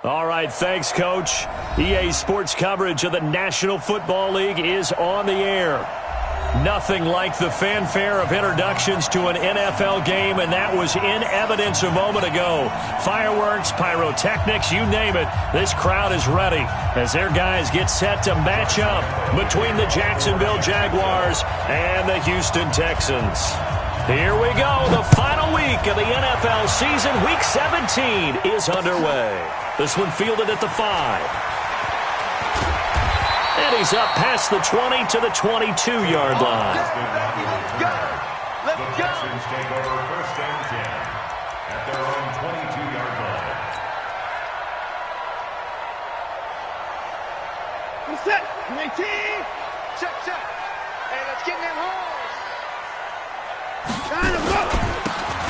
All right, thanks, Coach. EA Sports coverage of the National Football League is on the air. Nothing like the fanfare of introductions to an NFL game, and that was in evidence a moment ago. Fireworks, pyrotechnics, you name it. This crowd is ready as their guys get set to match up between the Jacksonville Jaguars and the Houston Texans. Here we go. The final week of the NFL season, Week 17, is underway. This one fielded at the 5. And he's up past the 20 to the 22-yard line. Let's go. Texans take over first and 10 at their own 22-yard line. We're set. 19. Check. Hey, let's get in them holes. Trying to go.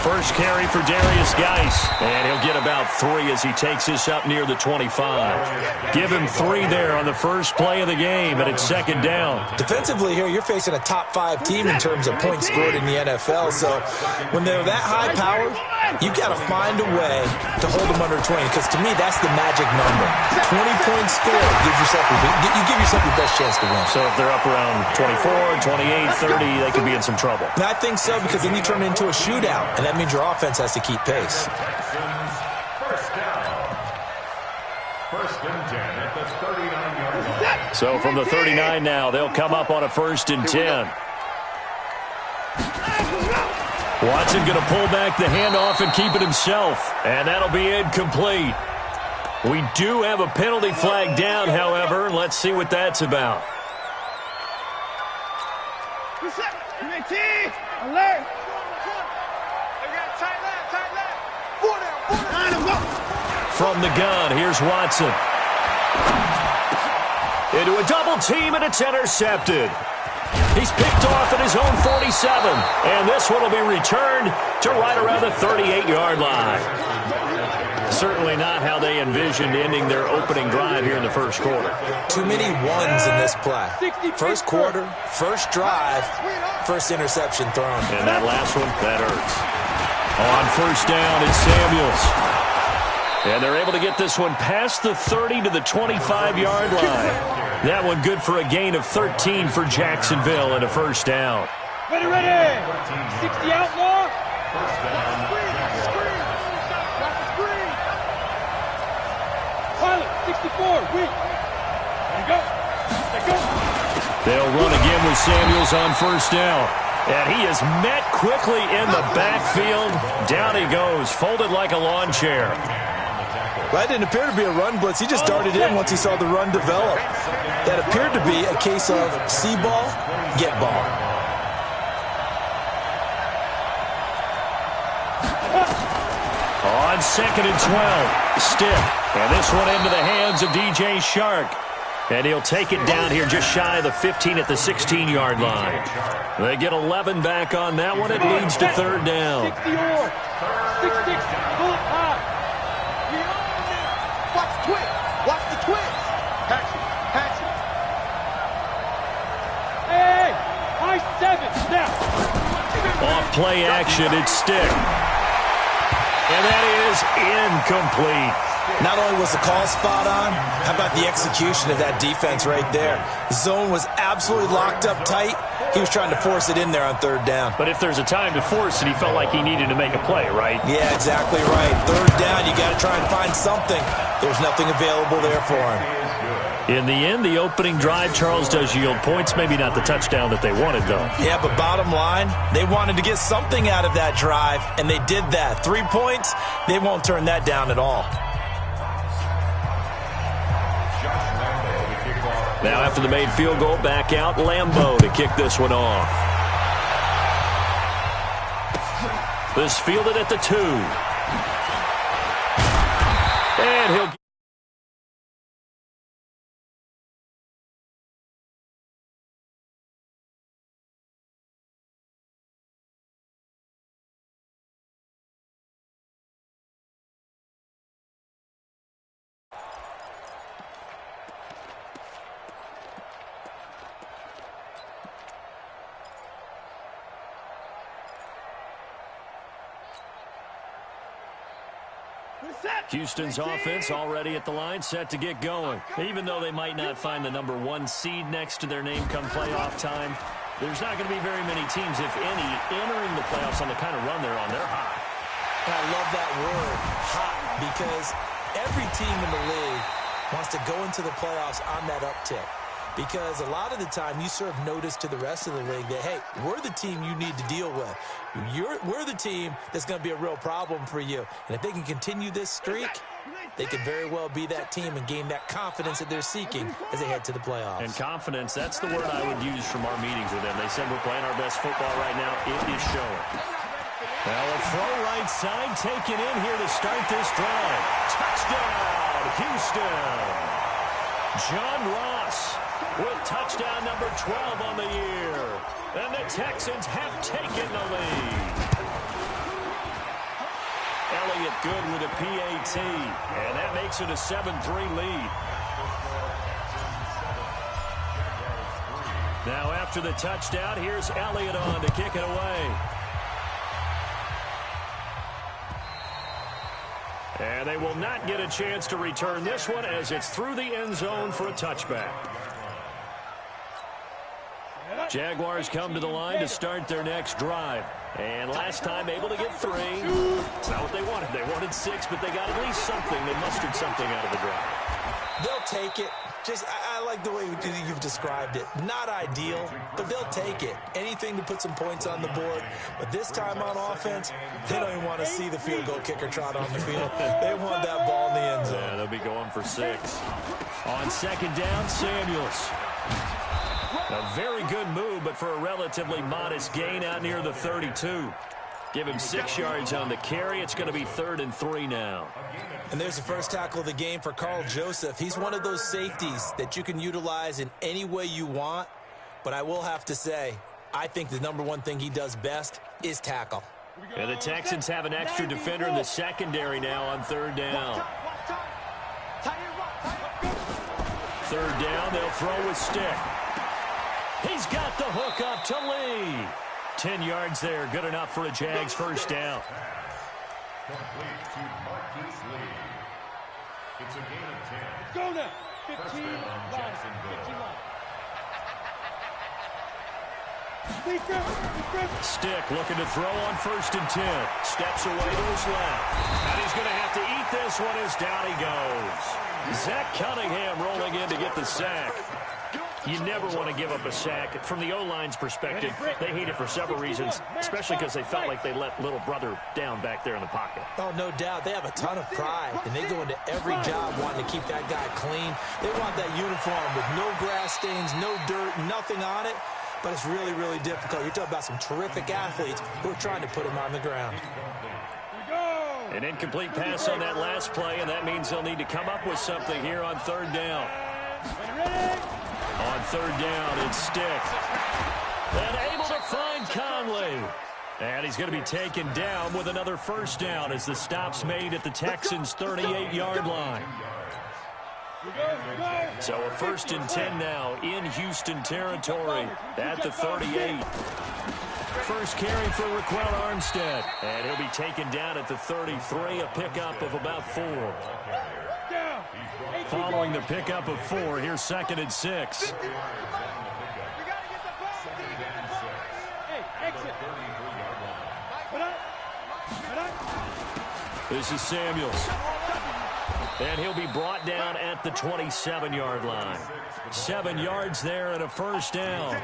First carry for Darius Geis, and he'll get about 3 as he takes this up near the 25. Give him 3 there on the first play of the game, and it's second down. Defensively here, you're facing a top 5 team in terms of points scored in the NFL, so when they're that high powered, you've got to find a way to hold them under 20, because to me, that's the magic number. 20 points scored gives yourself you give yourself your best chance to win. So if they're up around 24, 28, 30, they could be in some trouble. And I think so, because then you turn it into a shootout, and that means your offense has to keep pace. First down. First and 10 at the 39-yard line. So from the 39 now, they'll come up on a first and 10. Watson going to pull back the handoff and keep it himself. And that'll be incomplete. We do have a penalty flag down, however. Let's see what that's about. 19. Alert. From the gun, here's Watson. Into a double team, and it's intercepted. He's picked off at his own 47, and this one will be returned to right around the 38-yard line. Certainly not how they envisioned ending their opening drive here in the first quarter. Too many ones in this play. First quarter, first drive, first interception thrown. And that last one, that hurts. On first down, it's Samuels. And they're able to get this one past the 30 to the 25-yard line. That one good for a gain of 13 for Jacksonville and a first down. Ready. 60 outlaw. Screen. Pilot, 64, weak. There you go. They'll run again with Samuels on first down. And he is met quickly in the backfield. Down he goes, folded like a lawn chair. That didn't appear to be a run blitz. He just darted in once he saw the run develop. That appeared to be a case of see ball, get ball. On second and 12, stiff. And this one into the hands of DJ Shark. And he'll take it down here just shy of the 15 at the 16-yard line. They get 11 back on that one. It leads to third down. 60 or 6-6, bullet high. Watch the twist. Patch it. Hey, high 7, now. Off play action, it's stick. And that is incomplete. Not only was the call spot on, how about the execution of that defense right there? The zone was absolutely locked up tight. He was trying to force it in there on third down. But if there's a time to force it, he felt like he needed to make a play, right? Yeah, exactly right. Third down, you got to try and find something. There's nothing available there for him. In the end, the opening drive, Charles, does yield points. Maybe not the touchdown that they wanted, though. Yeah, but bottom line, they wanted to get something out of that drive, and they did that. 3 points, they won't turn that down at all. Now after the made field goal, back out Lambeau to kick this one off. This fielded at the 2. And he'll... Houston's offense already at the line, set to get going. Even though they might not find the #1 seed next to their name come playoff time, there's not going to be very many teams, if any, entering the playoffs on the kind of run they're on. They're hot. I love that word, hot, because every team in the league wants to go into the playoffs on that uptick. Because a lot of the time you serve notice to the rest of the league that, hey, we're the team you need to deal with. We're the team that's going to be a real problem for you. And if they can continue this streak, they could very well be that team and gain that confidence that they're seeking as they head to the playoffs. And confidence, that's the word I would use from our meetings with them. They said we're playing our best football right now. It is showing. Well, a throw right side taken in here to start this drive. Touchdown, Houston. John Ross with touchdown number 12 on the year. And the Texans have taken the lead. Elliott good with a PAT. And that makes it a 7-3 lead. Now after the touchdown, here's Elliott on to kick it away. And they will not get a chance to return this one as it's through the end zone for a touchback. Jaguars come to the line to start their next drive. And last time able to get 3. It's not what they wanted. They wanted 6, but they got at least something. They mustered something out of the drive. They'll take it. I like the way you've described it. Not ideal, but they'll take it. Anything to put some points on the board. But this time on offense, they don't even want to see the field goal kicker trot on the field. They want that ball in the end zone. Yeah, they'll be going for 6. On second down, Samuels. A very good move, but for a relatively modest gain out near the 32. Give him 6 yards on the carry. It's going to be 3rd and 3 now. And there's the first tackle of the game for Carl Joseph. He's one of those safeties that you can utilize in any way you want. But I will have to say, I think the #1 thing he does best is tackle. And the Texans have an extra defender in the secondary now on 3rd down. 3rd down, they'll throw with stick. He's got the hook up to Lee. 10 yards there, good enough for a Jags first down. Complete to Marquise Lee. It's a gain of 10. Go now. 15 First down on Jacksonville. Stick looking to throw on 1st and 10. Steps away to his left. And he's going to have to eat this one as down he goes. Zach Cunningham rolling in to get the sack. You never want to give up a sack. From the O-line's perspective, they hate it for several reasons, especially because they felt like they let little brother down back there in the pocket. Oh, no doubt. They have a ton of pride, and they go into every job wanting to keep that guy clean. They want that uniform with no grass stains, no dirt, nothing on it. But it's really, really difficult. You're talking about some terrific athletes who are trying to put him on the ground. An incomplete pass on that last play, and that means they'll need to come up with something here on 3rd down. On 3rd down, it's Stick. And able to find Conley. And he's going to be taken down with another first down as the stop's made at the Texans' 38-yard line. So a 1st and 10 now in Houston territory at the 38. First carry for Raquel Armstead. And he'll be taken down at the 33, a pickup of about 4. Following the pickup of 4, here's 2nd and 6. This is Samuels. And he'll be brought down at the 27-yard line. 7 yards there and a first down.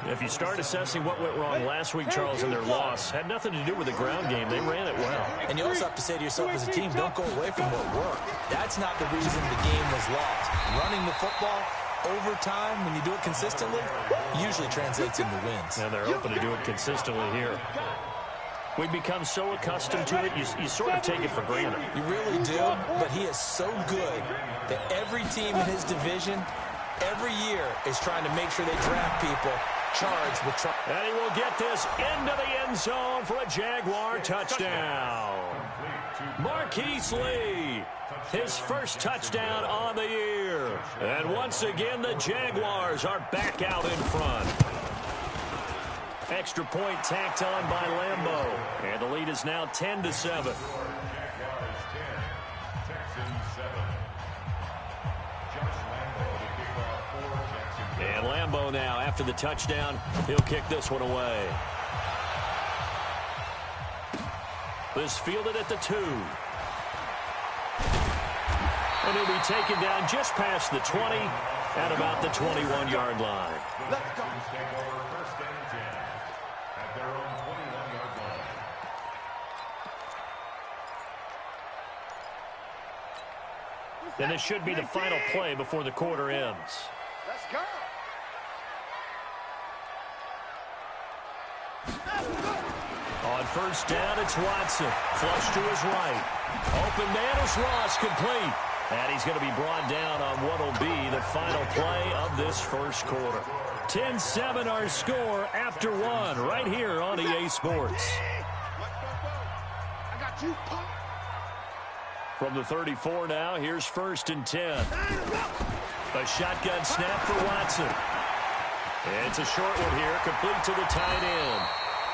If you start assessing what went wrong last week, Charles, in their loss, had nothing to do with the ground game. They ran it well. And you also have to say to yourself as a team, don't go away from what worked. That's not the reason the game was lost. Running the football over time, when you do it consistently, usually translates into wins. And they're hoping to do it consistently here. We become so accustomed to it, you sort of take it for granted. You really do, but he is so good that every team in his division, every year, is trying to make sure they draft people charged with trying. And he will get this into the end zone for a Jaguar touchdown. Marquise Lee, his first touchdown on the year. And once again, the Jaguars are back out in front. Extra point tacked on by Lambeau. And the lead is now 10-7. And Lambeau now, after the touchdown, he'll kick this one away. This fielded at the 2. And he'll be taken down just past the 20 at about the 21-yard line. Let's go. Take over first and 10 at their own 21-yard line. And this should be the final play before the quarter ends. Let's go. On first down, it's Watson. Flush to his right. Open man is Ross, complete. And he's going to be brought down on what will be the final play of this first quarter. 10-7 our score after 1 right here on EA Sports. I got you, punk. From the 34 now, here's first and 10. A shotgun snap for Watson. It's a short one here, complete to the tight end.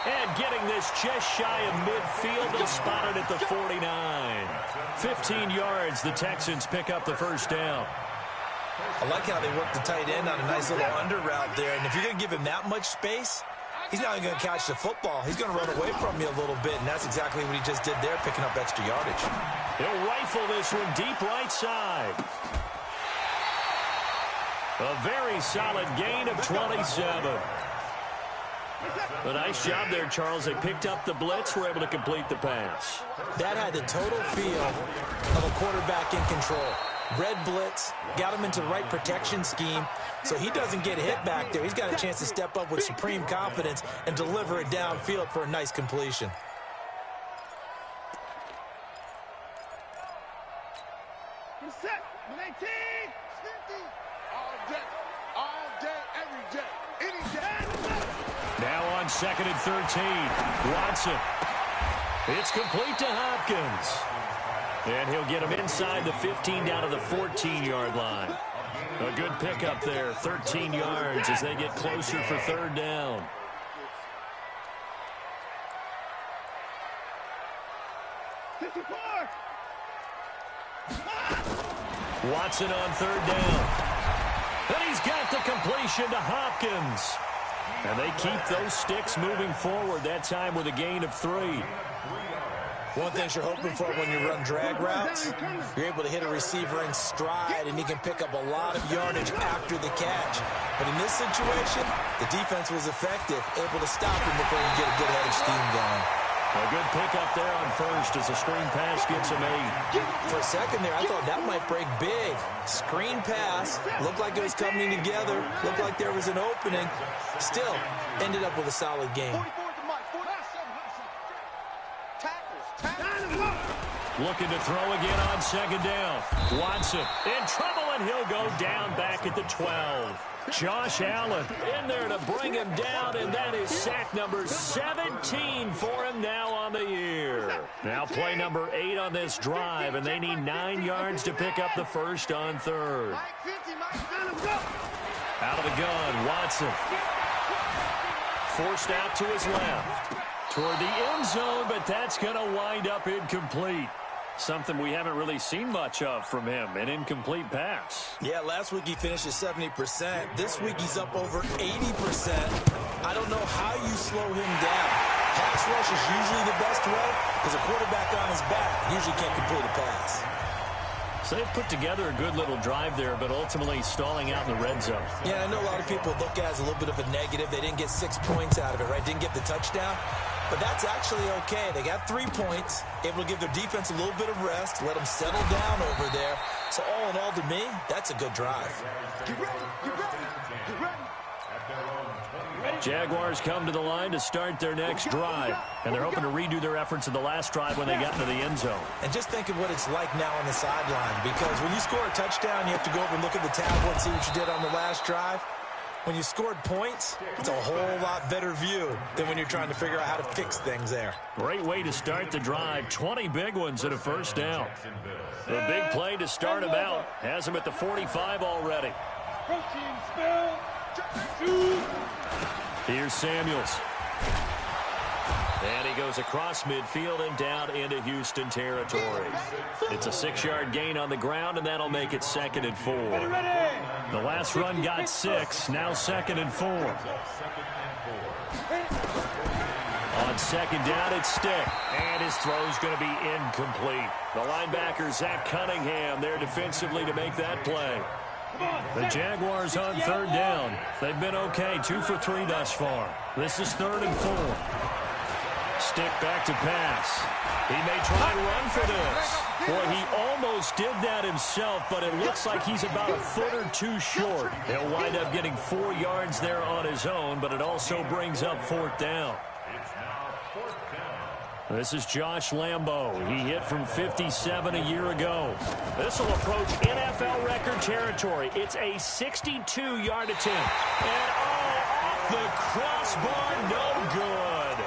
And getting this just shy of midfield, they'll spot it at the 49. 15 yards, the Texans pick up the first down. I like how they work the tight end on a nice little under route there. And if you're going to give him that much space, he's not even going to catch the football. He's going to run away from you a little bit, and that's exactly what he just did there, picking up extra yardage. He'll rifle this one deep right side. A very solid gain of 27. A nice job there, Charles. They picked up the blitz, were able to complete the pass. That had the total feel of a quarterback in control. Red blitz, got him into the right protection scheme, so he doesn't get hit back there. He's got a chance to step up with supreme confidence and deliver it downfield for a nice completion. Set. 19. 50. All day, every day, any day. Now on 2nd and 13, Watson. It's complete to Hopkins. And he'll get him inside the 15 down to the 14-yard line. A good pickup there, 13 yards as they get closer for third down. Watson on third down. And he's got the completion to Hopkins. And they keep those sticks moving forward, that time with a gain of 3. One thing you're hoping for when you run drag routes, you're able to hit a receiver in stride, and he can pick up a lot of yardage after the catch. But in this situation, the defense was effective, able to stop him before you get a good head of steam going. A good pickup there on first as a screen pass gets him 8. For a second there, I thought that might break big. Screen pass, looked like it was coming together, looked like there was an opening. Still, ended up with a solid game. Looking to throw again on second down. Watson in trouble, and he'll go down back at the 12. Josh Allen in there to bring him down, and that is sack number 17 for him now on the year. Now play number 8 on this drive, and they need 9 yards to pick up the first on third. Out of the gun, Watson. Forced out to his left. Toward the end zone, but that's going to wind up incomplete. Something we haven't really seen much of from him, an incomplete pass. Yeah, last week he finished at 70%. This week he's up over 80%. I don't know how you slow him down. Pass rush is usually the best way because a quarterback on his back usually can't complete a pass. So they've put together a good little drive there, but ultimately stalling out in the red zone. Yeah, I know a lot of people look at it as a little bit of a negative. They didn't get 6 points out of it, right? Didn't get the touchdown. But that's actually okay. They got 3 points, able to give their defense a little bit of rest, let them settle down over there. So all in all, to me, that's a good drive. Jaguars come to the line to start their next drive, and they're hoping to redo their efforts in the last drive when they got into the end zone. And just think of what it's like now on the sideline, because when you score a touchdown, you have to go over and look at the tablet and see what you did on the last drive. When you scored points, it's a whole lot better view than when you're trying to figure out how to fix things there. Great way to start the drive. 20 big ones at a first down. The big play to start him out has him at the 45 already. Here's Samuels. And he goes across midfield and down into Houston territory. It's a 6-yard gain on the ground, and that'll make it 2nd and 4. The last run got 6, now 2nd and 4. On 2nd down, it's Stick, and his throw's going to be incomplete. The linebacker, Zach Cunningham, there defensively to make that play. The Jaguars on 3rd down. They've been okay, 2 for 3 thus far. This is 3rd and 4. Stick back to pass. He may try and run for this. Boy, he almost did that himself, but it looks like he's about a foot or 2 short. He'll wind up getting 4 yards there on his own, but it also brings up 4th down. This is Josh Lambo. He hit from 57 a year ago. This will approach NFL record territory. It's a 62-yard attempt. And off the crossbar, no good.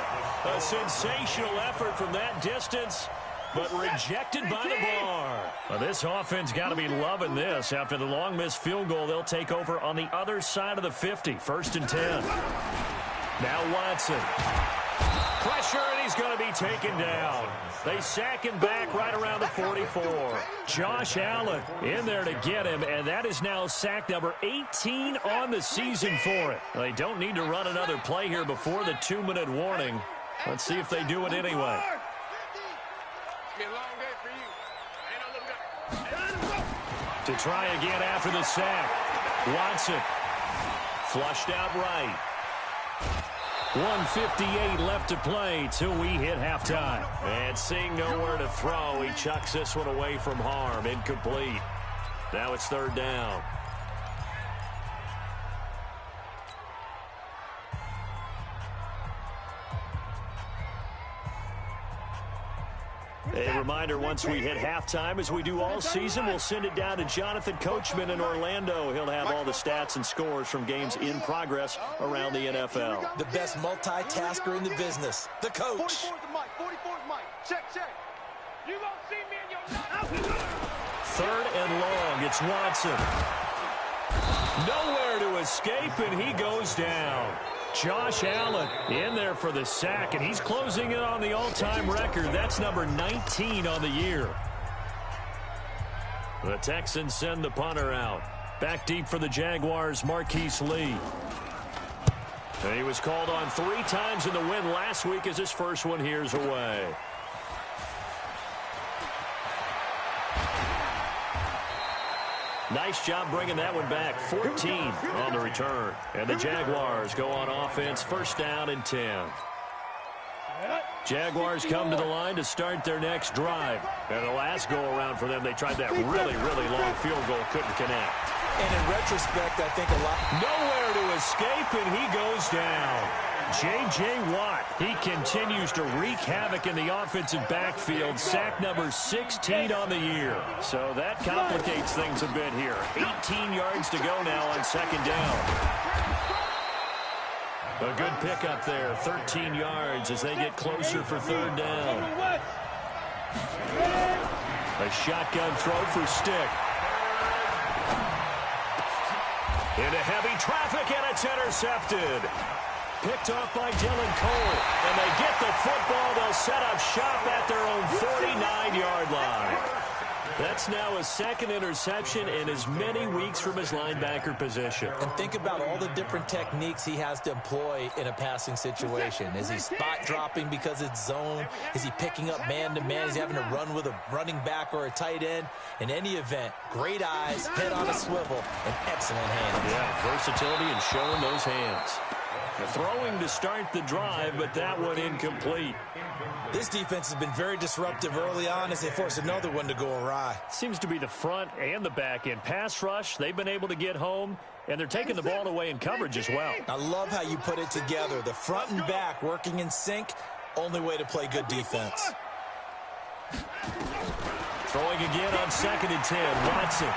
A sensational effort from that distance, but rejected by the bar. Well, this offense got to be loving this. After the long missed field goal, they'll take over on the other side of the 50. 1st and 10. Now Watson. Pressure, and he's going to be taken down. They sack him back right around the 44. Josh Allen in there to get him, and that is now sack number 18 on the season for it. They don't need to run another play here before the 2-minute warning. Let's see if they do it anyway. To try again after the sack. Watson flushed out right. 1:58 left to play till we hit halftime. And seeing nowhere to throw, he chucks this one away from harm. Incomplete. Now it's 3rd down. A reminder, once we hit halftime, as we do all season, we'll send it down to Jonathan Coachman in Orlando. He'll have all the stats and scores from games in progress around the NFL. The best multitasker in the business, the coach. 44's Mike. 44's Mike. Check. You won't see me in your 3rd and long. It's Watson. Nowhere to escape, and he goes down. Josh Allen in there for the sack, and he's closing in on the all-time record. That's number 19 on the year. The Texans send the punter out. Back deep for the Jaguars, Marquise Lee. And he was called on 3 times in the win last week as his first one here's away. Nice job bringing that one back. 14 on the return. And the Jaguars go on offense, 1st down and 10. Jaguars come to the line to start their next drive. And the last go-around for them, they tried that really, really long field goal, couldn't connect. And in retrospect, I think a lot. Nowhere to escape, and he goes down. J.J. Watt, he continues to wreak havoc in the offensive backfield. Sack number 16 on the year. So that complicates things a bit here. 18 yards to go now on 2nd down. A good pickup there, 13 yards as they get closer for 3rd down. A shotgun throw for Stick. Into heavy traffic, and it's intercepted. Picked off by Dylan Cole, and they get the football. They'll set up shop at their own 49-yard line. That's now his 2nd interception in as many weeks from his linebacker position. And think about all the different techniques he has to employ in a passing situation. Is he spot dropping because it's zone? Is he picking up man-to-man? Is he having to run with a running back or a tight end? In any event, great eyes, head on a swivel, and excellent hands. Yeah, versatility and showing those hands. Throwing to start the drive, but that one incomplete. This defense has been very disruptive early on as they force another one to go awry. Seems to be the front and the back end. Pass rush, they've been able to get home, and they're taking the ball away in coverage as well. I love how you put it together. The front and back working in sync, only way to play good defense. Throwing again on 2nd and 10, Watson.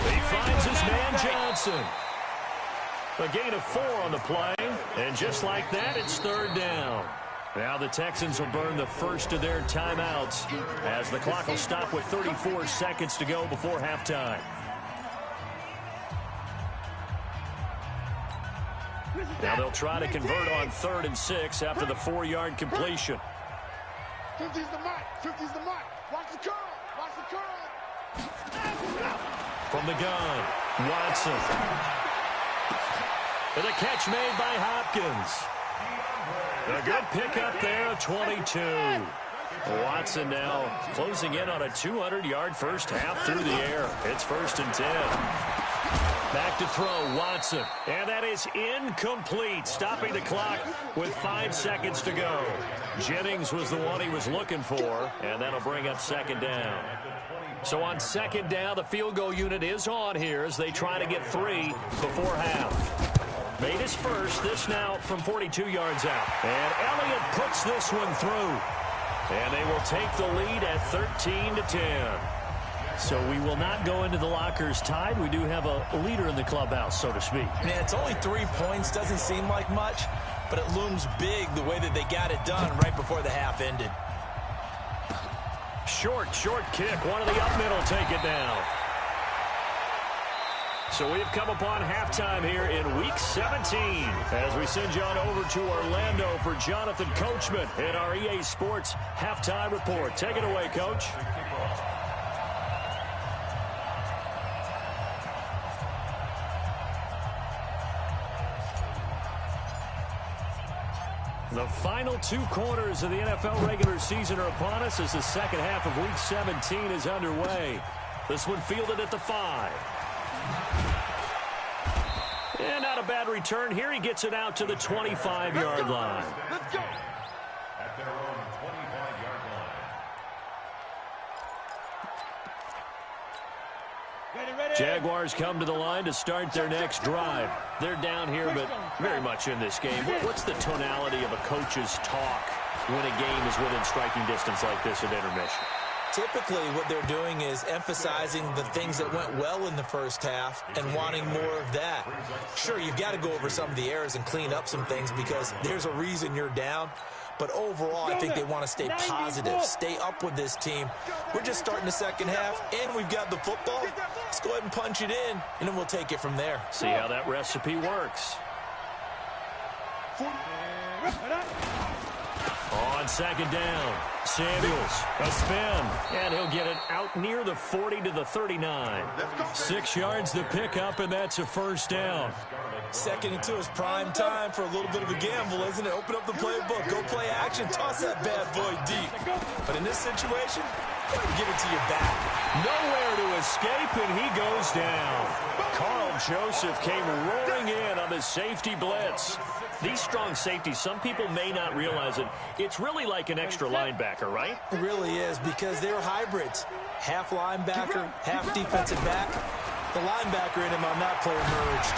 He finds his man Johnson. A gain of 4 on the play, and just like that, it's 3rd down. Now the Texans will burn the first of their timeouts as the clock will stop with 34 seconds to go before halftime. Now they'll try to convert on 3rd and 6 after the 4-yard completion. 50's the mark. 50's the mark. Watch the curl. Watch the curl. From the gun, Watson. And the catch made by Hopkins. A good pickup there, 22. Watson now closing in on a 200-yard first half through the air. It's 1st and 10. Back to throw, Watson. And that is incomplete, stopping the clock with 5 seconds to go. Jennings was the one he was looking for, and that'll bring up 2nd down. So on 2nd down, the field goal unit is on here as they try to get 3 before half. Made his first, this now from 42 yards out. And Elliott puts this one through. And they will take the lead at 13-10. So we will not go into the lockers tied. We do have a leader in the clubhouse, so to speak. Man, it's only 3 points. Doesn't seem like much, but it looms big the way that they got it done right before the half ended. Short kick. One of the up middle take it down. So we've come upon halftime here in Week 17 as we send you on over to Orlando for Jonathan Coachman in our EA Sports Halftime Report. Take it away, Coach. The final 2 quarters of the NFL regular season are upon us as the second half of Week 17 is underway. This one fielded at the 5. And not a bad return here. He gets it out to the 25-yard line. Let's go. At their own 25-yard line. Ready. Jaguars come to the line to start their next drive. They're down here, but very much in this game. What's the tonality of a coach's talk when a game is within striking distance like this at intermission? Typically, what they're doing is emphasizing the things that went well in the first half and wanting more of that. Sure, you've got to go over some of the errors and clean up some things because there's a reason you're down. But overall, I think they want to stay positive, stay up with this team. We're just starting the second half, and we've got the football. Let's go ahead and punch it in, and then we'll take it from there. See how that recipe works. On 2nd down, Samuels, a spin, and he'll get it out near the 40 to the 39. 6 yards the pickup, and that's a 1st down. 2nd and 2 is prime time for a little bit of a gamble, isn't it? Open up the playbook, go play action, toss that bad boy deep. But in this situation, go ahead and give it to your back. Nowhere to escape, and he goes down. Carl Joseph came roaring in on the safety blitz. These strong safeties, some people may not realize it. It's really like an extra linebacker, right? It really is because they're hybrids. Half linebacker, half defensive back. The linebacker in him on that play emerged.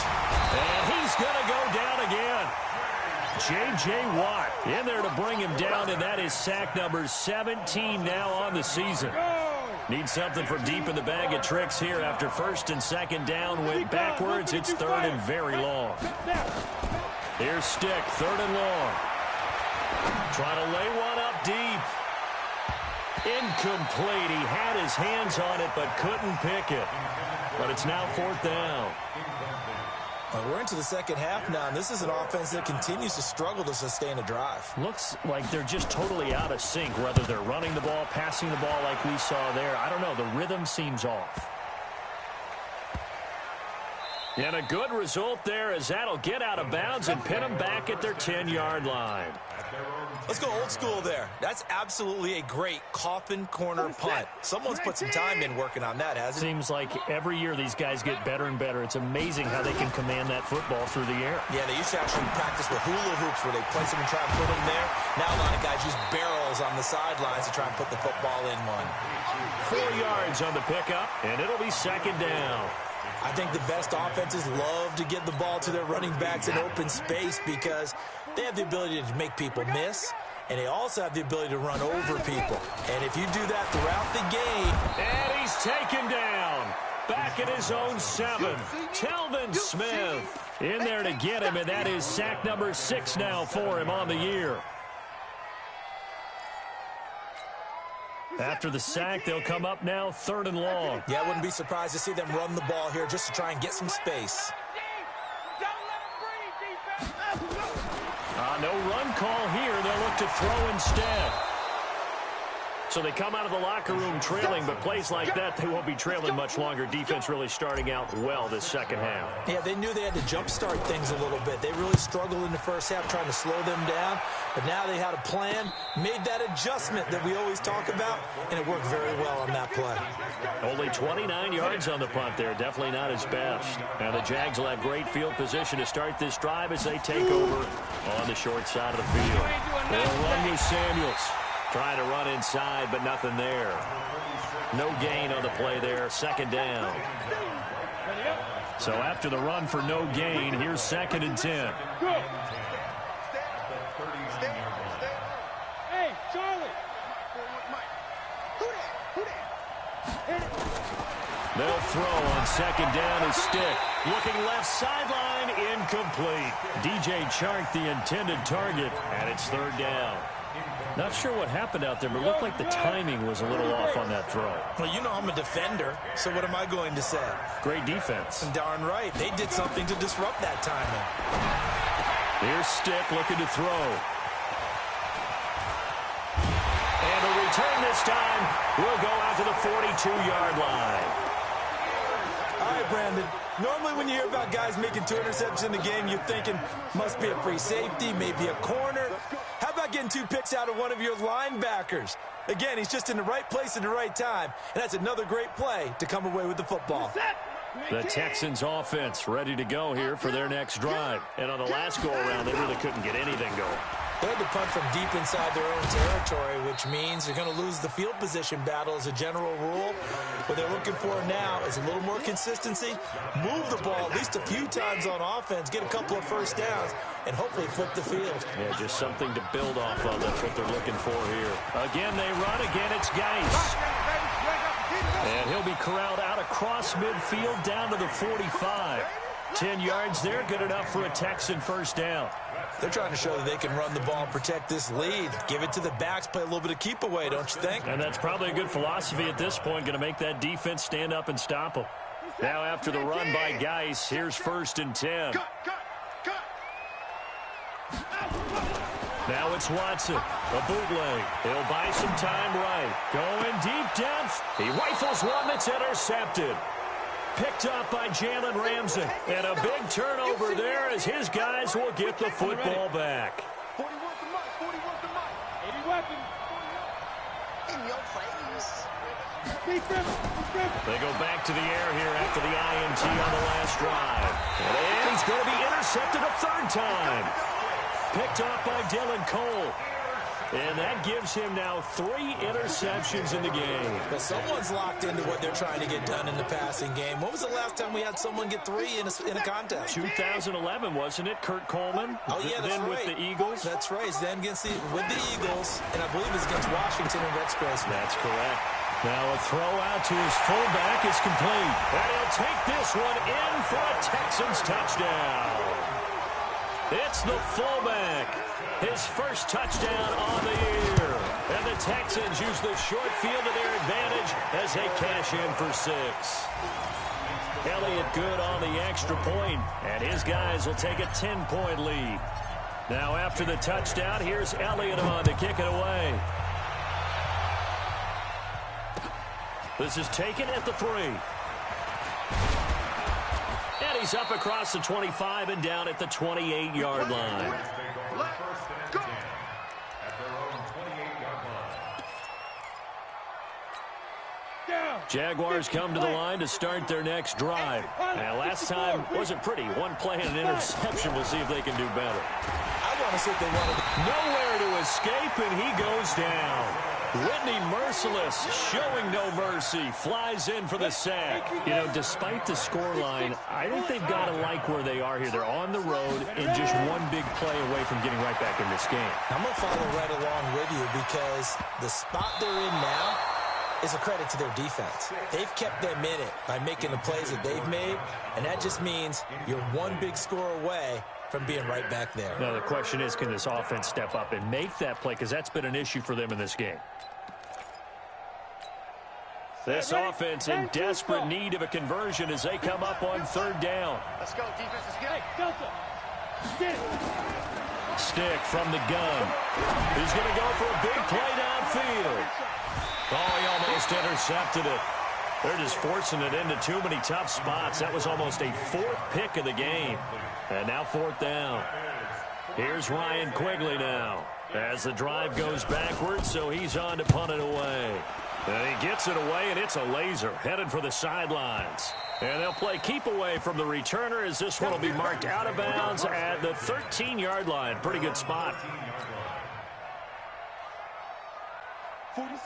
And he's going to go down again. J.J. Watt in there to bring him down, and that is sack number 17 now on the season. Need something from deep in the bag of tricks here after 1st and 2nd down went backwards. It's 3rd and very long. Here's Stick, 3rd and long. Trying to lay one up deep. Incomplete. He had his hands on it but couldn't pick it. But it's now 4th down. We're into the second half now, and this is an offense that continues to struggle to sustain a drive. Looks like they're just totally out of sync, whether they're running the ball, passing the ball like we saw there. I don't know. The rhythm seems off. And a good result there as that'll get out of bounds and pin them back at their 10-yard line. Let's go old school there. That's absolutely a great coffin corner punt. Someone's put some time in working on that, hasn't it? Seems like every year these guys get better and better. It's amazing how they can command that football through the air. Yeah, they used to actually practice with hula hoops where they place them and try and put them there. Now a lot of guys use barrels on the sidelines to try and put the football in one. 4 yards on the pickup, and it'll be 2nd down. I think the best offenses love to get the ball to their running backs in open space because they have the ability to make people miss, and they also have the ability to run over people. And if you do that throughout the game... And he's taken down. Back at his own 7. Telvin Smith in there to get him, and that is sack number 6 now for him on the year. After the sack, they'll come up now 3rd and long. Yeah, I wouldn't be surprised to see them run the ball here just to try and get some space. No run call here. They'll look to throw instead. So they come out of the locker room trailing, but plays like that, they won't be trailing much longer. Defense really starting out well this second half. Yeah, they knew they had to jumpstart things a little bit. They really struggled in the first half trying to slow them down, but now they had a plan, made that adjustment that we always talk about, and it worked very well on that play. Only 29 yards on the punt there. Definitely not his best. Now the Jags will have great field position to start this drive as they take over on the short side of the field. They'll run with Samuels. Trying to run inside, but nothing there. No gain on the play there. Second down. So after the run for no gain, here's 2nd and 10. Hey, Charlie. They'll throw on 2nd down and stick. Looking left sideline, incomplete. DJ Chark, the intended target, and it's 3rd down. Not sure what happened out there, but it looked like the timing was a little off on that throw. Well, you know I'm a defender, so what am I going to say? Great defense. Darn right. They did something to disrupt that timing. Here's Stick looking to throw. And the return this time will go out to the 42-yard line. All right, Brandon. Normally when you hear about guys making 2 interceptions in the game, you're thinking must be a free safety, maybe a corner. How about getting 2 picks out of one of your linebackers? Again, he's just in the right place at the right time, and that's another great play to come away with the football. The Texans offense ready to go here for their next drive. And on the last go-around, they really couldn't get anything going. They had to punt from deep inside their own territory, which means they're going to lose the field position battle as a general rule. What they're looking for now is a little more consistency, move the ball at least a few times on offense, get a couple of first downs, and hopefully flip the field. Yeah, just something to build off of. That's what they're looking for here. Again, they run. Again, it's Geis. And he'll be corralled out across midfield down to the 45. 10 yards there, good enough for a Texan first down. They're trying to show that they can run the ball and protect this lead. Give it to the backs, play a little bit of keep away, don't you think? And that's probably a good philosophy at this point, going to make that defense stand up and stop them. Now after the run by Geis, here's 1st and 10. Now it's Watson, a bootleg. He'll buy some time right. Going deep depth. He rifles one that's intercepted. Picked up by Jalen Ramsey. And a big turnover there as his guys will get the football back. 40 worth the mic, 40 worth the mic. 80 weapon. In your face. They go back to the air here after the INT on the last drive. And he's going to be intercepted a 3rd time. Picked off by Dylan Cole. And that gives him now 3 interceptions in the game. Well, someone's locked into what they're trying to get done in the passing game. When was the last time we had someone get 3 in a contest? 2011, wasn't it? Kurt Coleman. Oh, yeah, that's then right. With the Eagles. That's right. Then with the Eagles, and I believe it's against Washington and Rex Grossman. That's correct. Now a throw out to his fullback is complete. And he'll take this one in for a Texans touchdown. It's the fullback. His first touchdown on the year. And the Texans use the short field to their advantage as they cash in for 6. Elliott good on the extra point, and his guys will take a 10-point lead. Now after the touchdown, here's Elliott on to kick it away. This is taken at the 3. And he's up across the 25 and down at the 28-yard line. Jaguars come to the line to start their next drive. Now, last time wasn't pretty. One play and an interception. We'll see if they can do better. I want to see if they want to. Nowhere to escape, and he goes down. Whitney Merciless, showing no mercy, flies in for the sack. You know, despite the scoreline, I think they've got to like where they are here. They're on the road and just one big play away from getting right back in this game. I'm going to follow right along with you because the spot they're in now is a credit to their defense. They've kept them in it by making the plays that they've made, and that just means you're one big score away from being right back there. Now, the question is, can this offense step up and make that play? Because that's been an issue for them in this game. This offense in desperate need of a conversion as they come up on 3rd down. Let's go, defense is good. Hey, Delta. Get it. Stick from the gun. He's going to go for a big play downfield. Oh, he almost intercepted it. They're just forcing it into too many tough spots. That was almost a fourth pick of the game. And now fourth down. Here's Ryan Quigley now as the drive goes backwards, so he's on to punt it away. And he gets it away, and it's a laser headed for the sidelines. And they'll play keep away from the returner as this one will be marked out of bounds at the 13-yard line. Pretty good spot.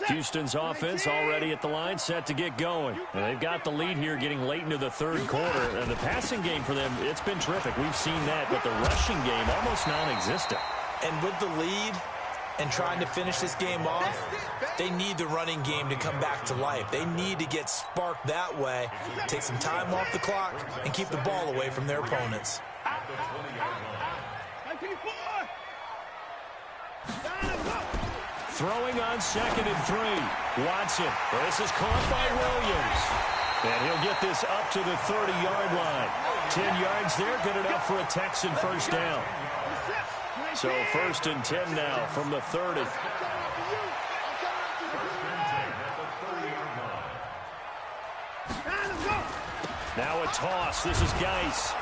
Houston's offense already at the line, set to get going. And they've got the lead here getting late into the third quarter. And the passing game for them, it's been terrific. We've seen that, but the rushing game almost non-existent. And with the lead and trying to finish this game off, they need the running game to come back to life. They need to get sparked that way, take some time off the clock, and keep the ball away from their opponents. Throwing on 2nd and 3. Watson. This is caught by Williams. And he'll get this up to the 30-yard line. 10 yards there, good enough for a Texan first down. So 1st and 10 now from the 30. Now a toss. This is Geis.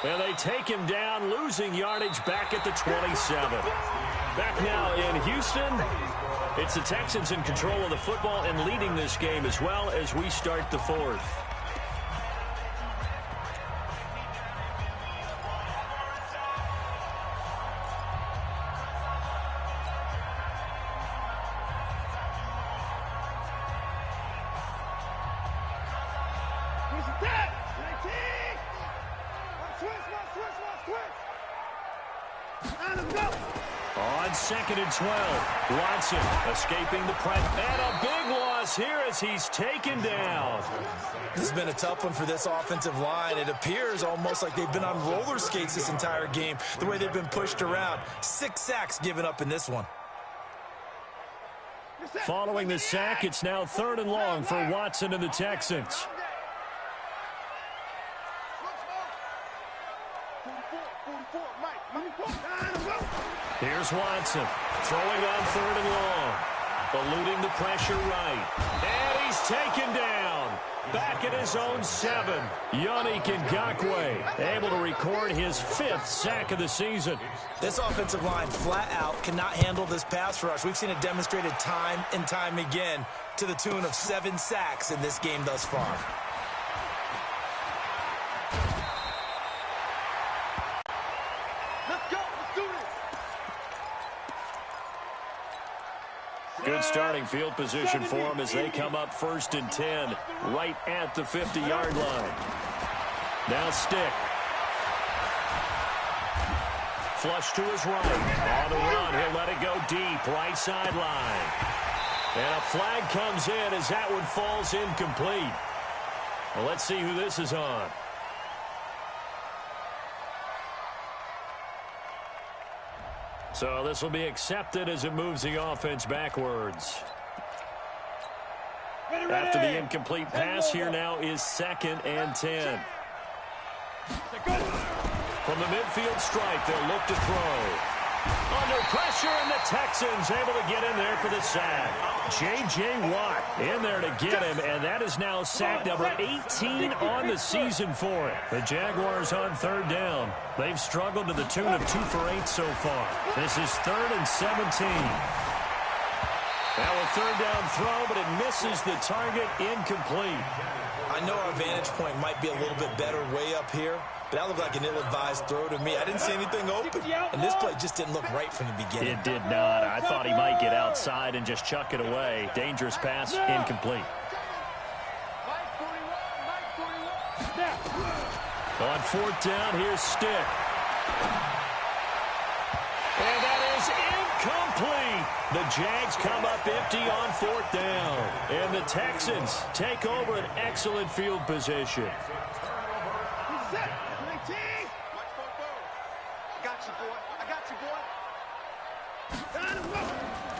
And they take him down, losing yardage back at the 27. Back now in Houston. It's the Texans in control of the football and leading this game as well as we start the fourth. On 2nd and 12, Watson escaping the press. And a big loss here as he's taken down. This has been a tough one for this offensive line. It appears almost like they've been on roller skates this entire game, the way they've been pushed around. 6 sacks given up in this one. Following the sack, it's now 3rd and long for Watson and the Texans. Here's Watson, throwing on 3rd and long, eluding the pressure right. And he's taken down, back at his own 7. Yannick Ngakoue able to record his 5th sack of the season. This offensive line flat out cannot handle this pass rush. We've seen it demonstrated time and time again to the tune of 7 sacks in this game thus far. Good starting field position for them as they come up 1st and 10, right at the 50-yard line. Now Stick. Flush to his right. On the run, he'll let it go deep, right sideline. And a flag comes in as that one falls incomplete. Well, let's see who this is on. So this will be accepted as it moves the offense backwards. After the incomplete pass, here now is 2nd and 10. From the midfield stripe, they'll look to throw. Under pressure, and the Texans able to get in there for the sack. J.J. Watt in there to get him, and that is now sack number 18 on the season for it. The Jaguars on 3rd down. They've struggled to the tune of 2 for 8 so far. This is 3rd and 17. Now a 3rd down throw, but it misses the target, incomplete. I know our vantage point might be a little bit better way up here, but that looked like an ill-advised throw to me. I didn't see anything open, and this play just didn't look right from the beginning. It did not. I thought he might get outside and just chuck it away. Dangerous pass, incomplete. On 4th down, here's Stick. And that is incomplete. The Jags come up empty on 4th down. And the Texans take over an excellent field position.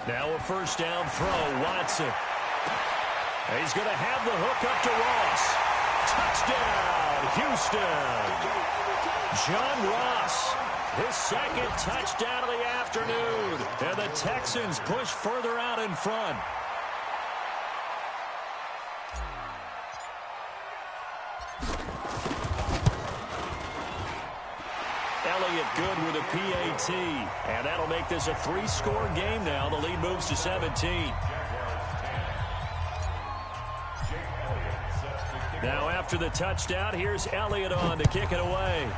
Now a 1st down throw, Watson. He's going to have the hook up to Ross. Touchdown, Houston. John Ross His second touchdown of the afternoon. And the Texans push further out in front. Elliott good with a PAT. And that'll make this a 3-score game now. The lead moves to 17. Now after the touchdown, here's Elliott on to kick it away.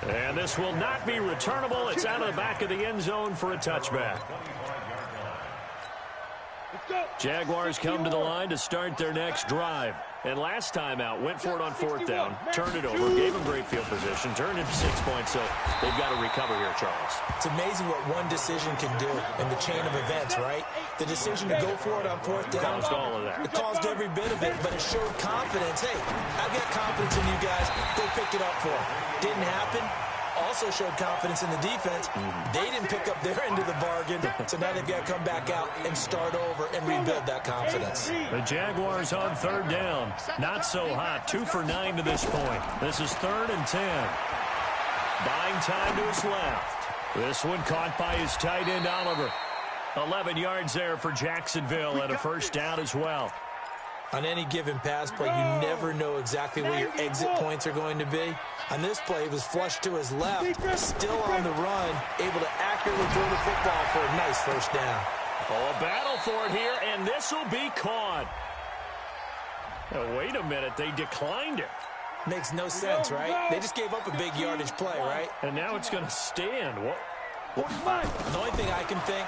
And this will not be returnable. It's out of the back of the end zone for a touchback. Jaguars come to the line to start their next drive. And last time out, went for it on 4th down, turned it over, gave them great field position, turned it to 6 points, so they've got to recover here, Charles. It's amazing what one decision can do in the chain of events, right? The decision to go for it on 4th down. Caused all of that. It caused every bit of it, but it showed confidence. Hey, I've got confidence in you guys. Go pick it up for them. Didn't happen. Also showed confidence in the defense. They didn't pick up their end of the bargain, so now they've got to come back out and start over and rebuild that confidence. The Jaguars on 3rd down. Not so hot. 2 for 9 to this point. This is 3rd and 10. Buying time to his left. This one caught by his tight end, Oliver. 11 yards there for Jacksonville and a 1st down as well. On any given pass play, you never know exactly where your exit points are going to be. On this play, it was flushed to his left, still on the run, able to accurately throw the football for a nice 1st down. Oh, a battle for it here, and this will be caught. Now, wait a minute, they declined it. Makes no sense, right? They just gave up a big yardage play, right? And now it's going to stand. What? The only thing I can think,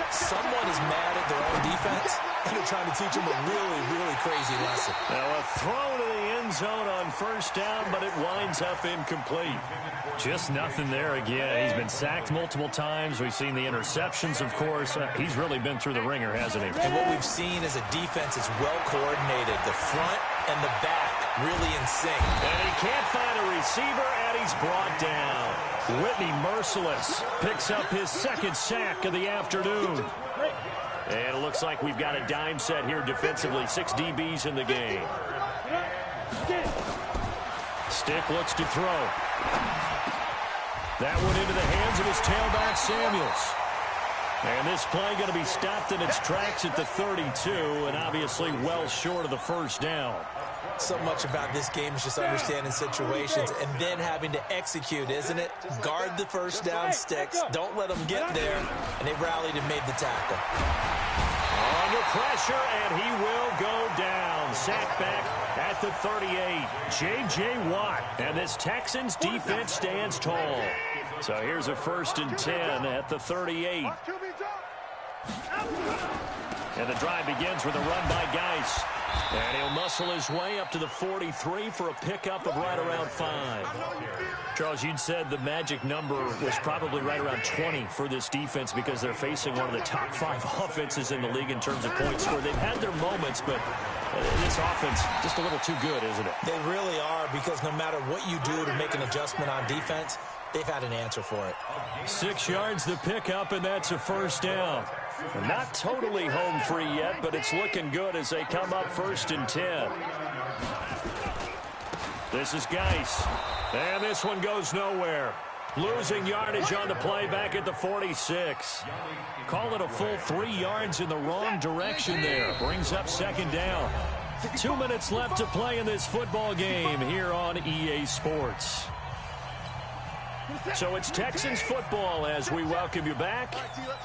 someone is mad at their own defense, and they're trying to teach them a really, really crazy lesson. Now a throw to the end zone on 1st down, but it winds up incomplete. Just nothing there again. He's been sacked multiple times. We've seen the interceptions, of course. He's really been through the ringer, hasn't he? And what we've seen is a defense is well coordinated. The front and the back really in sync. And he can't find a receiver, and he's brought down. Whitney Merciless picks up his 2nd sack of the afternoon. And it looks like we've got a dime set here defensively. 6 DBs in the game. Stick looks to throw. That one into the hands of his tailback, Samuels. And this play going to be stopped in its tracks at the 32, and obviously well short of the 1st down. So much about this game is just understanding situations and then having to execute, isn't it? Guard the 1st down sticks. Don't let them get there. And they rallied and made the tackle. Under pressure, and he will go down. Sack back at the 38. J.J. Watt. And this Texans defense stands tall. So here's a 1st and 10 at the 38. And the drive begins with a run by Geis. And he'll muscle his way up to the 43 for a pickup of right around 5. Charles, you'd said the magic number was probably right around 20 for this defense because they're facing one of the top 5 offenses in the league in terms of points scored. They've had their moments, but this offense just a little too good, isn't it? They really are, because no matter what you do to make an adjustment on defense, they've had an answer for it. 6 yards the pickup, and that's a 1st down. Not totally home free yet, but it's looking good as they come up 1st and 10. This is Geis. And this one goes nowhere. Losing yardage on the play back at the 46. Call it a full 3 yards in the wrong direction there. Brings up 2nd down. 2 minutes left to play in this football game here on EA Sports. So it's Texans football as we welcome you back.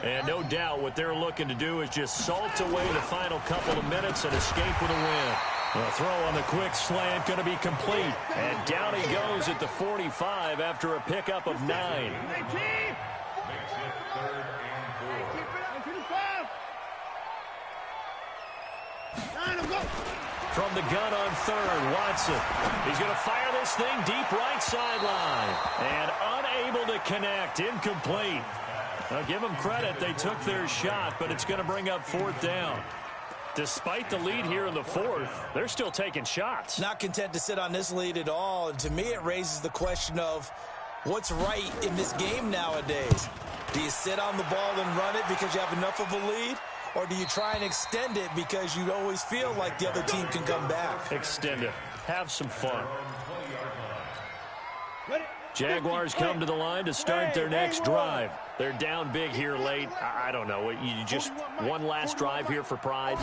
And no doubt what they're looking to do is just salt away the final couple of minutes and escape with a win. A throw on the quick slant going to be complete. And down he goes at the 45 after a pickup of 9. From the gun on 3rd, Watson. He's going to fire this thing deep right sideline. And unable to connect. Incomplete. Now, give them credit. They took their shot, but it's going to bring up 4th down. Despite the lead here in the 4th, they're still taking shots. Not content to sit on this lead at all. And to me, it raises the question of what's right in this game nowadays. Do you sit on the ball and run it because you have enough of a lead? Or do you try and extend it because you always feel like the other team can come back? Extend it. Have some fun. Jaguars come to the line to start their next drive. They're down big here late. I don't know. You just one last drive here for pride.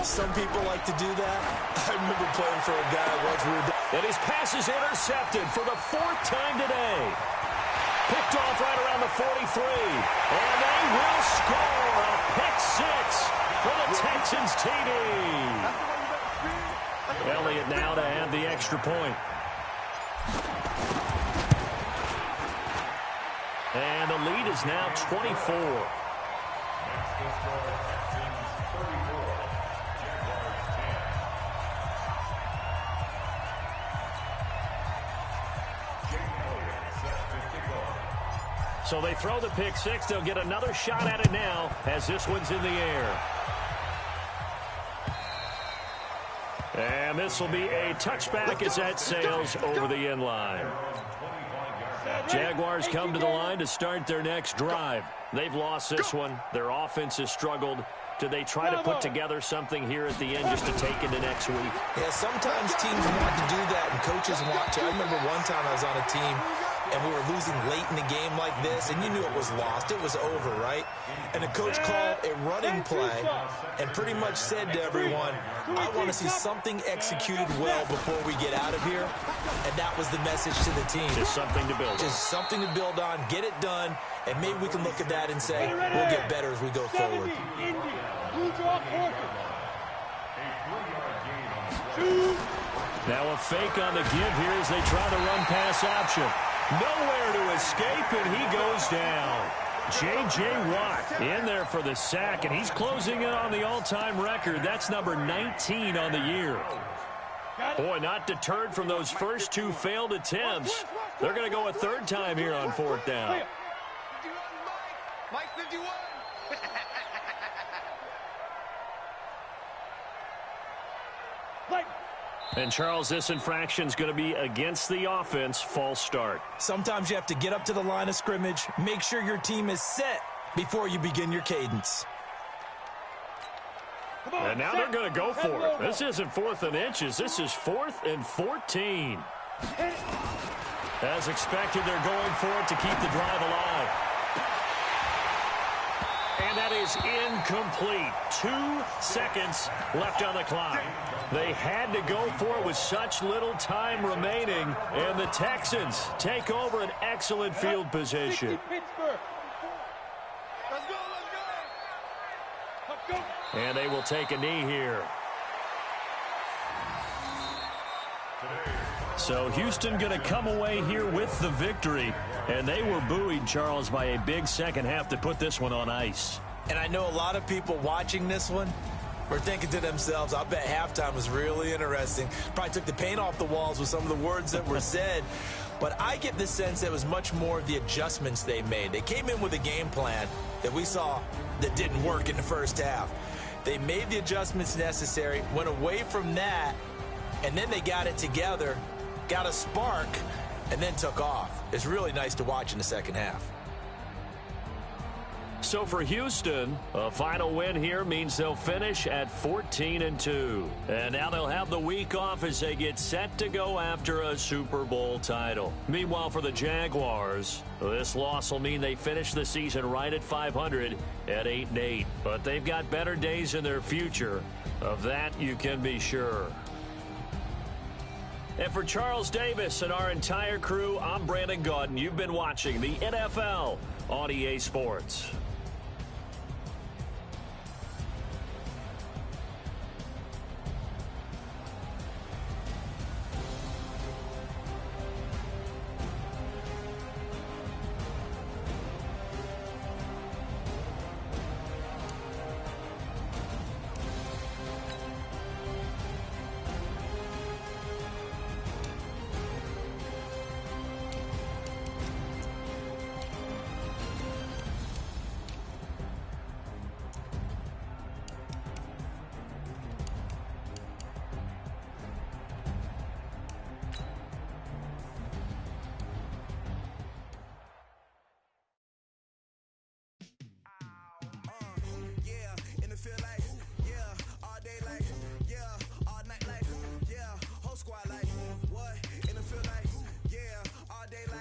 Some people like to do that. I remember playing for a guy once. And his pass is intercepted for the 4th time today. Picked off right around the 43. And they will score a pick 6 for the Texans TD. Elliott now to have the extra point. And the lead is now 24. Next to score, Texans 34, Jaguars 10. Jake Elliott set to kick off. So they throw the pick 6. They'll get another shot at it now as this one's in the air. And this will be a touchback as that sails over the end line. Jaguars come to the line to start their next drive. They've lost this one. Their offense has struggled. Do they try to put together something here at the end just to take into next week? Yeah, sometimes teams want to do that and coaches want to. I remember one time I was on a team and we were losing late in the game like this, and you knew it was lost. It was over, right? And the coach called a running play and pretty much said to everyone, I want to see something executed well before we get out of here. And that was the message to the team. Just something to build on. Just something to build on, get it done, and maybe we can look at that and say, we'll get better as we go forward. Now a fake on the give here as they try the run pass option. Nowhere to escape, and he goes down. J.J. Watt in there for the sack, and he's closing in on the all-time record. That's number 19 on the year. Boy, not deterred from those first 2 failed attempts. They're going to go a 3rd time here on 4th down. Mike 51. And, Charles, this infraction's going to be against the offense. False start. Sometimes you have to get up to the line of scrimmage, make sure your team is set before you begin your cadence. And now they're going to go for it. This isn't 4th and inches. This is 4th and 14. As expected, they're going for it to keep the drive alive. And that is incomplete. 2 seconds left on the clock. They had to go for it with such little time remaining. And the Texans take over an excellent field position. And they will take a knee here. So Houston going to come away here with the victory. And they were buoyed, Charles, by a big second half to put this one on ice. And I know a lot of people watching this one were thinking to themselves, I bet halftime was really interesting. Probably took the paint off the walls with some of the words that were said. But I get the sense that it was much more of the adjustments they made. They came in with a game plan that we saw that didn't work in the first half. They made the adjustments necessary, went away from that, and then they got it together, got a spark, and then took off. It's really nice to watch in the second half. So for Houston, a final win here means they'll finish at 14-2. And now they'll have the week off as they get set to go after a Super Bowl title. Meanwhile, for the Jaguars, this loss will mean they finish the season right at 500 at 8-8. But they've got better days in their future. Of that, you can be sure. And for Charles Davis and our entire crew, I'm Brandon Gaudin. You've been watching the NFL on EA Sports. Squad like, what? In the field like, yeah, all day like.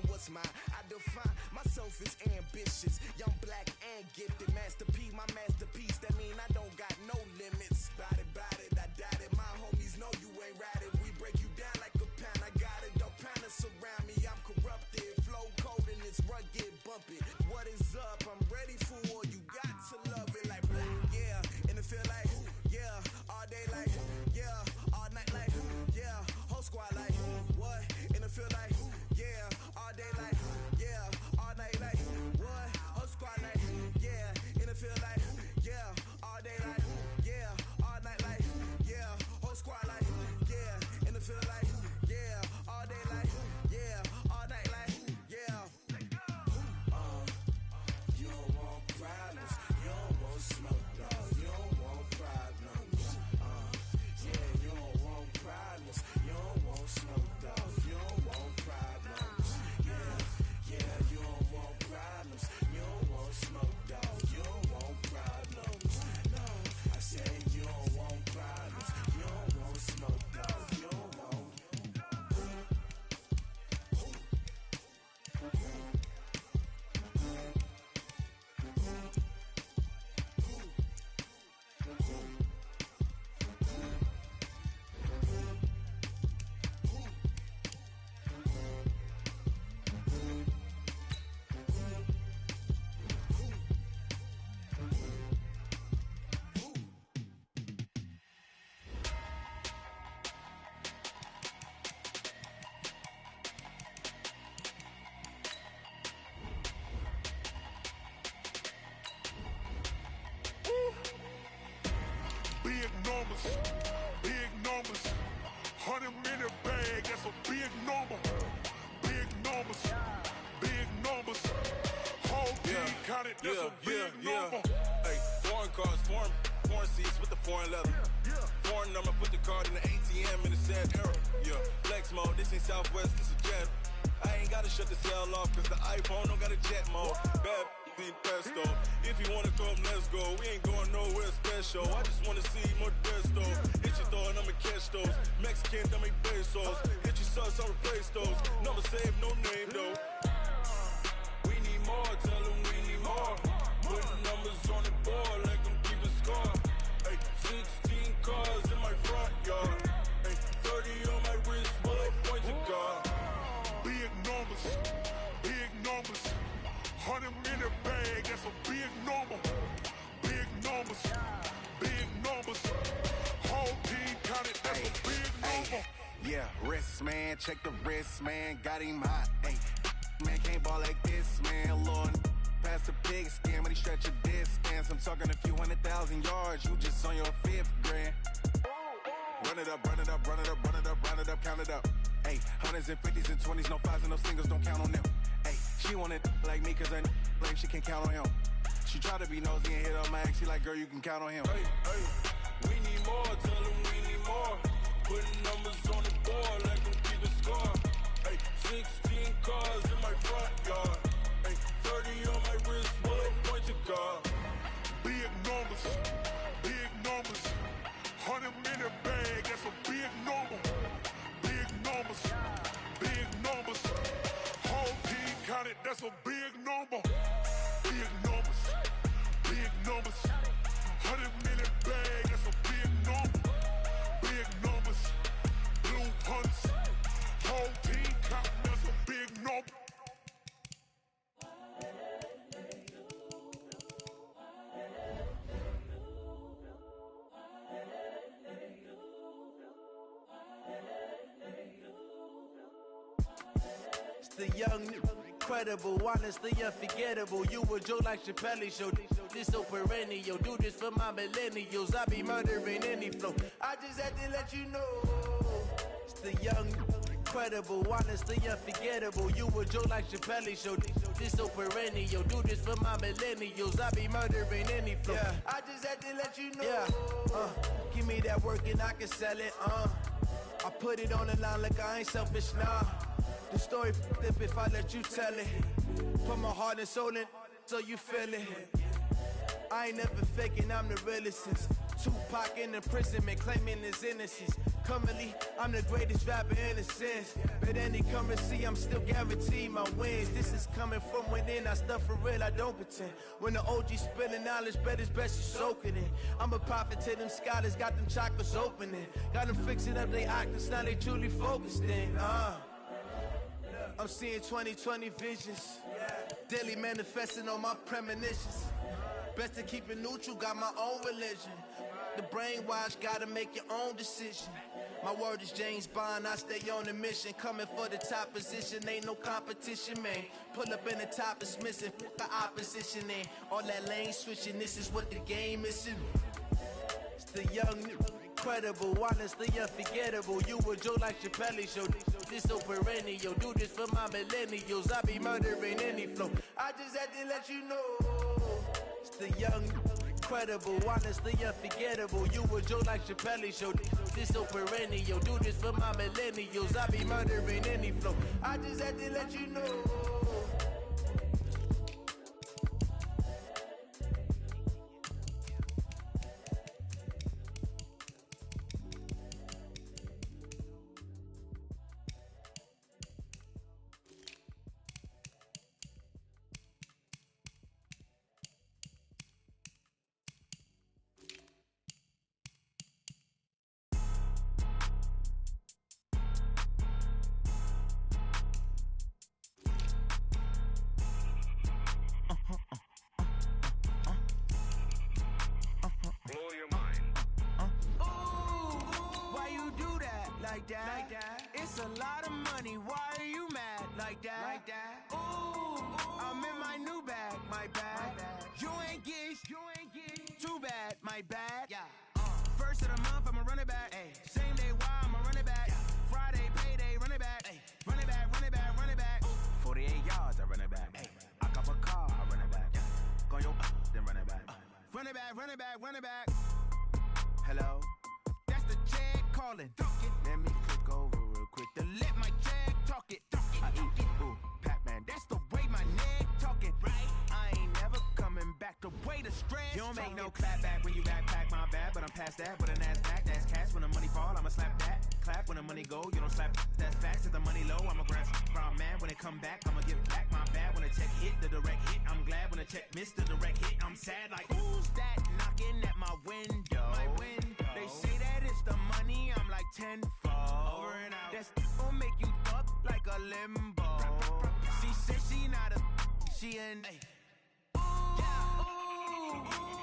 taking what's mine. I define myself as ambitious, young, black, and gifted. Master P, my masterpiece. That mean I don't got no limits. Bout it, I doubt it. My homies know you ain't ride it. We break you down like a pound. I got it, don't pound to surround me. I'm corrupted, flow cold and it's rugged, bumpy. What is up? I'm ready for war. You got to love it like yeah, and it feel like yeah, all day like yeah, all night like yeah, whole squad like what? And it feel like yeah, all day like yeah, all night like what? Whole squad like yeah, and it feel like yeah, all day like yeah, all night like yeah, whole squad like yeah, and it feel like yeah, all day like yeah, all night like yeah. You don't want problems, you don't want smoke, dog. You don't want problems. Yeah, you don't want problems, you don't want smoke, dog. You don't want problems. Yeah, you don't want problems, you don't want smoke, dog. You don't want problems. No, I said you don't want problems, you don't want smoke, dog. You don't want. Big numbers, 100-minute bag, that's a big number. Big numbers, big numbers. Whole team counted, that's a big number. Hey, foreign cars, foreign seats with the foreign leather. Foreign number, put the card in the ATM in a sad era. Yeah, flex mode, this ain't Southwest, this is Jet. I ain't gotta shut the cell off, cause the iPhone don't got a jet mode. Bad in pesto. If you wanna come, let's go. We ain't going nowhere special. I just wanna see more desto. Hit your thought, I'ma catch those. Mexican, I make pesos. Hit your sus, I'll replace those. Number save, no name though. We need more, tell them we need more. Putting numbers on the board like I'm keeping score. Hey, 16 cars in my front yard. Hey, 30 on my wrist, while I point to God. Big numbers, big numbers. 100-minute bag, that's a big number. Big numbers, big numbers. Whole team counted, that's a big number. Yeah, wrist man, check the wrist man, got him hot. Ay, man can't ball like this, man. Lord, past the pig skin, but he stretch a distance. I'm talking a few 100,000 yards, you just on your 5th grand. Run it up, run it up, run it up, run it up, run it up, count it up. Ay, 100s and 50s and 20s, no 5s and no singles, don't count on them. Ay, she want it like me, cause her like she can count on him. She try to be nosy and hit on my ex, she like, girl, you can count on him. Hey, hey, we need more, tell them we need more. Putting numbers on the board like I'm keeping score. Ay, 16 cars in my front yard. Ay, 30 on my wrist, while I point to God. big numbers, big numbers. 100-minute bag, that's a big number. Big numbers, big numbers. Whole team counted, that's a big number. Big numbers, big numbers. 100-minute bag, that's a big number. Big numbers, blue punts. Whole team counting, that's a big number. The young, incredible, honestly unforgettable. You a joke like Chappelle Show. This so perennial. Do this for my millennials. I be murdering any flow. I just had to let you know. It's the young, incredible, honestly unforgettable. You a joke like Chappelle Show. This so perennial. Do this for my millennials. I be murdering any flow. Yeah. I just had to let you know. Yeah. Give me that work and I can sell it. I put it on the line like I ain't selfish, nah. The story flip if I let you tell it. Put my heart and soul in so you feel it. I ain't never faking, I'm the realest since Tupac in imprisonment, claiming his innocence. Currently, I'm the greatest rapper in a sense. But any currency, I'm still guaranteed my wins. This is coming from within, I stuff for real, I don't pretend. When the OG spilling knowledge, bet it's best you soak it in. I'm a prophet to them scholars, got them chakras opening. Got them fixing up their octaves, now they truly focused in. I'm seeing 2020 visions, daily manifesting on my premonitions. Best to keep it neutral, got my own religion. The brainwash, gotta make your own decision. My word is James Bond, I stay on a mission. Coming for the top position, ain't no competition, man. Pull up in the top, it's missing, fuck the opposition, man. All that lane switching, this is what the game is. It's the young, incredible, honestly unforgettable. You a Joe like Chappelle show. This so perennial, do this for my millennials. I be murdering any flow. I just had to let you know. It's the young, incredible, honestly unforgettable. You a Joe like Chappelle show. This so perennial, do this for my millennials. I be murdering any flow. I just had to let you know. It's a lot of money, why are you mad like that? Ooh, I'm in my new bag, my bad. You ain't get too bad, my bad. First of the month, I'ma run it back. Same day, why I'ma run it back. Friday, payday, run it back. Run it back, run it back, run it back. 48 yards, I run it back. I cop a car, I run it back. Go yo, then run it back. Run it back, run it back, run it back. Hello? That's the check calling. Let me click over real quick to let my check talk it. I eat, ooh, Pac-Man, that's the way my neck talking. Right? I ain't never coming back, the way the stress. You don't make no clap back when you backpack, my bad, but I'm past that. But an ass back, that's cash. When the money fall, I'ma slap that. Clap when the money go, you don't slap. That's facts. If the money low, I'ma grab from man. When it come back, I'ma give back my bad. When the check hit, the direct hit, I'm glad. When the check missed the direct hit, I'm sad. Like, who's that knocking at my window? My window. They say that it's the money, I'm like tenfold. Over and out. That's gon' make you fuck like a limbo. She said she not a, she an.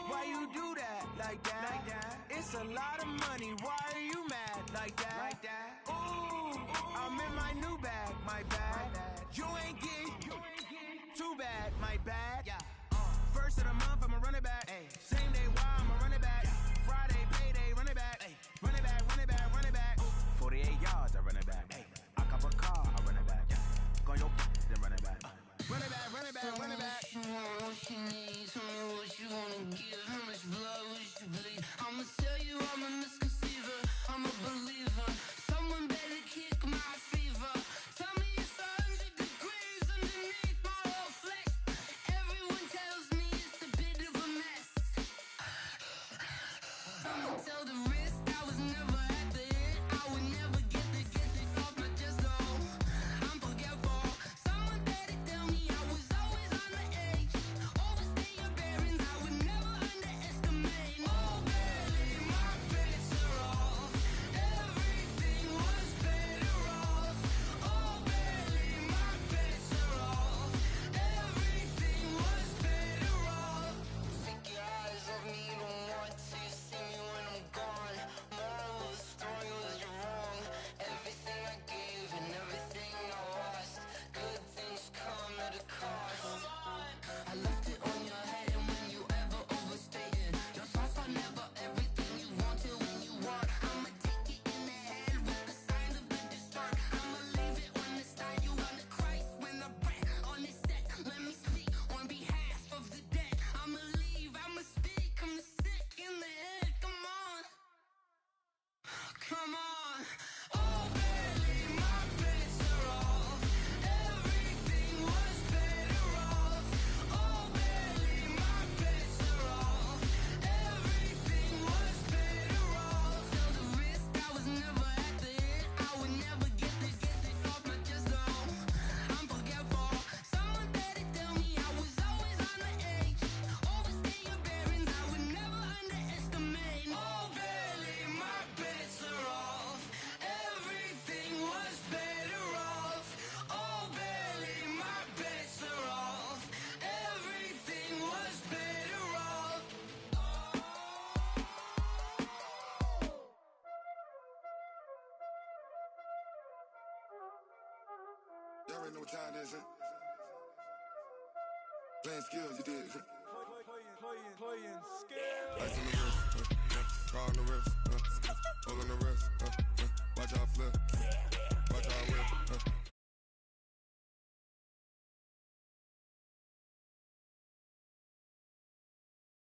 Why you do that like that? It's a lot of money, why are you mad like that? Ooh, I'm in my new bag, my bad. You ain't get too bad, my bad. First of the month, I'ma run it back. Same day, why I'ma run it back. Friday, payday, run it back. Run it back, run it back, run it back. 48 yards, I run it back. I cop a car, I run it back. Go yo, then run it back. Run it back, run it back, run it back. What you want, what you need, tell me what you wanna give. How much blood would you bleed? I'ma tell you I'm a misconceiver, I'm a believer. Someone better kick my fever. Tell me it's 100 degrees what time this is. Playing skills, you did. Playing skills. Ice on the wrist, car on the wrist, hole on the wrist, watch out flip, watch out whip,